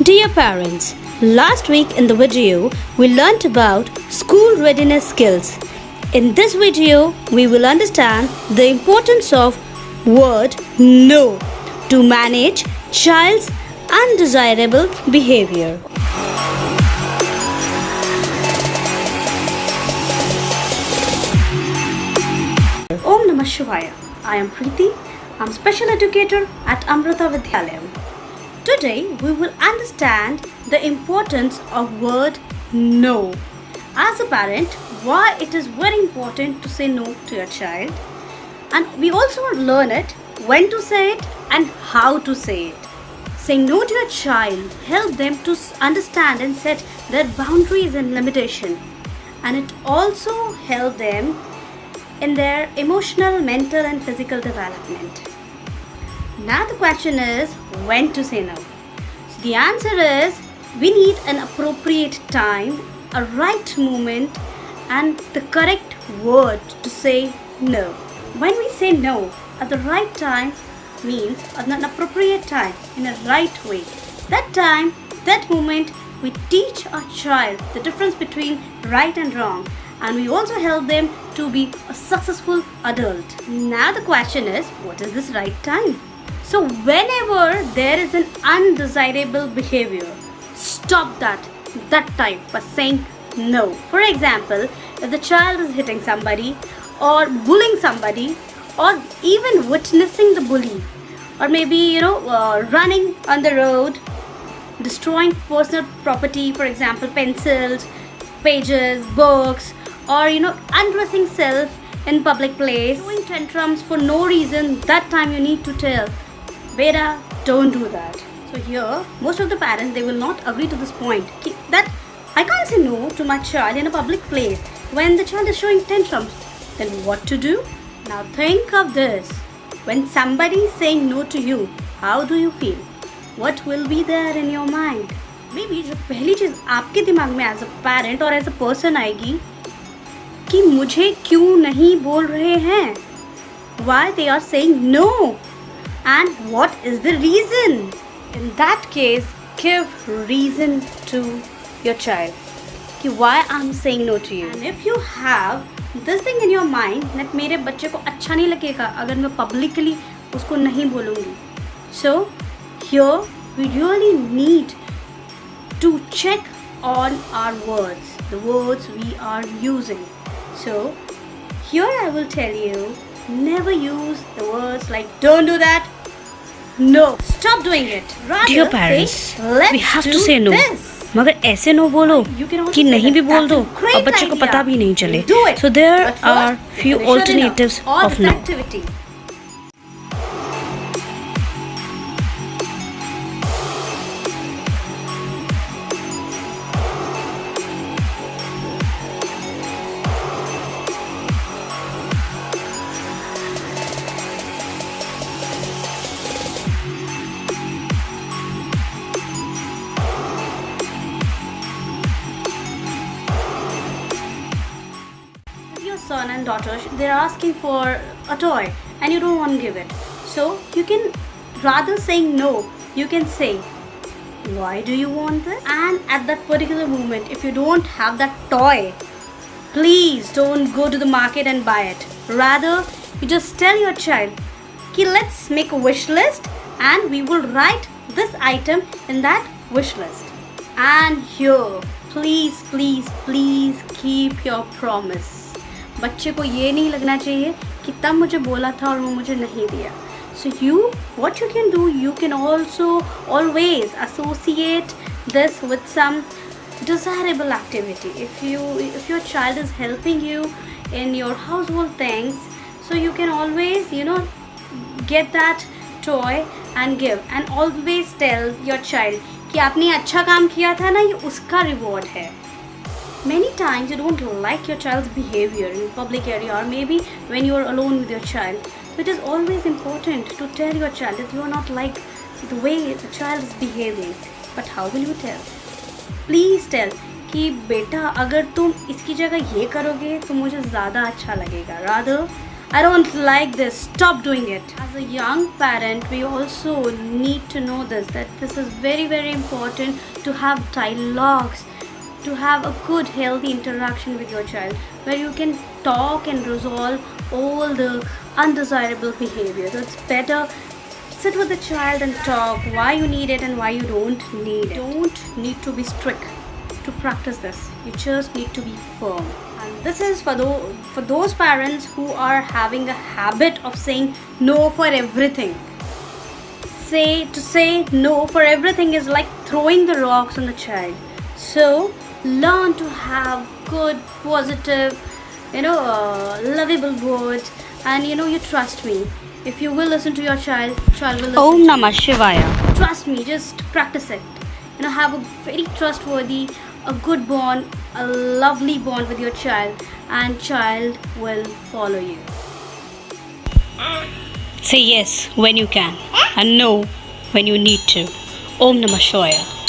Dear parents, last week in the video we learnt about school readiness skills. In this video we will understand the importance of word no to manage child's undesirable behavior. Om Namah Shivaya. I am Preeti. I am special educator at Amrita Vidyalayam. Today we will understand the importance of word no. As a parent, why it is very important to say no to your child, and we also will learn it when to say it and how to say it. Saying no to your child help them to understand and set their boundaries and limitation, and it also help them in their emotional, mental and physical development. Now the question is when to say no. So the answer is we need an appropriate time, a right moment and the correct word to say no. When we say no at the right time means at an appropriate time in a right way. That time, that moment we teach our child the difference between right and wrong, and we also help them to be a successful adult. Now the question is, what is this right time? So whenever there is an undesirable behavior, stop that time by saying no. For example, if the child is hitting somebody or bullying somebody or even witnessing the bully, or maybe running on the road, destroying personal property, for example pencils, pages, books, or undressing self in public place, doing tantrums for no reason, that time you need to tell, beta, don't do that. So here most of the parents, they will not agree to this point that I can't say no to my child in a public place when the child is showing tantrums. Then what to do? Now think of this. When somebody is saying no to you, how do you feel? What will be there in your mind? Maybe जो पहली चीज आपके दिमाग में as a parent और as a person आएगी कि मुझे क्यों नहीं बोल रहे हैं? Why they are saying no? And what is the reason? In that case, give reason to your child कि why I'm saying no to you. And if you have this thing in your mind that मेरे बच्चे को अच्छा नहीं लगेगा अगर मैं publicly उसको नहीं बोलूँगी. So here we really need to check on our words, the words we are using. So here I will tell you, never use the words like don't do that, no, stop doing it. Rather, Dear parents, say, let's we have do to say no. this. मगर ऐसे no बोलो कि नहीं भी बोल दो और बच्चे को पता भी नहीं चले. So there are few alternatives of no. Son and daughter, they're asking for a toy and you don't want to give it, so you can, rather saying no, you can say, why do you want this? And at that particular moment, if you don't have that toy, please don't go to the market and buy it. Rather, you just tell your child, okay, let's make a wish list and we will write this item in that wish list. And here, please keep your promise. बच्चे को ये नहीं लगना चाहिए कि तब मुझे बोला था और वो मुझे नहीं दिया. So what you can do, you can also always associate this with some desirable activity. If your child is helping you in your household things, so you can always get that toy and give, and always tell your child कि आपने अच्छा काम किया था ना, ये उसका reward है. Many times you don't like your child's behavior in public area, or maybe when you are alone with your child. So it is always important to tell your child that you are not like the way the child is behaving. But how will you tell? Please tell कि बेटा अगर तुम इसकी जगह ये करोगे तो मुझे ज़्यादा अच्छा लगेगा. Rather, I don't like this, stop doing it. As a young parent, we also need to know this, that this is very, very important to have dialogues, to have a good healthy interaction with your child, where you can talk and resolve all the undesirable behavior. So it's better sit with the child and talk why you need it and why you don't need it. You don't need to be strict to practice this. You just need to be firm. And this is for those parents who are having a habit of saying no for everything. To say no for everything is like throwing the rocks on the child. So learn to have good, positive, lovable words, and you trust me. If you will listen to your child will listen. Om Namah Shivaya. Trust me, just practice it. Have a very trustworthy, a good bond, a lovely bond with your child, and child will follow you. Say yes when you can and no when you need to. Om Namah Shivaya.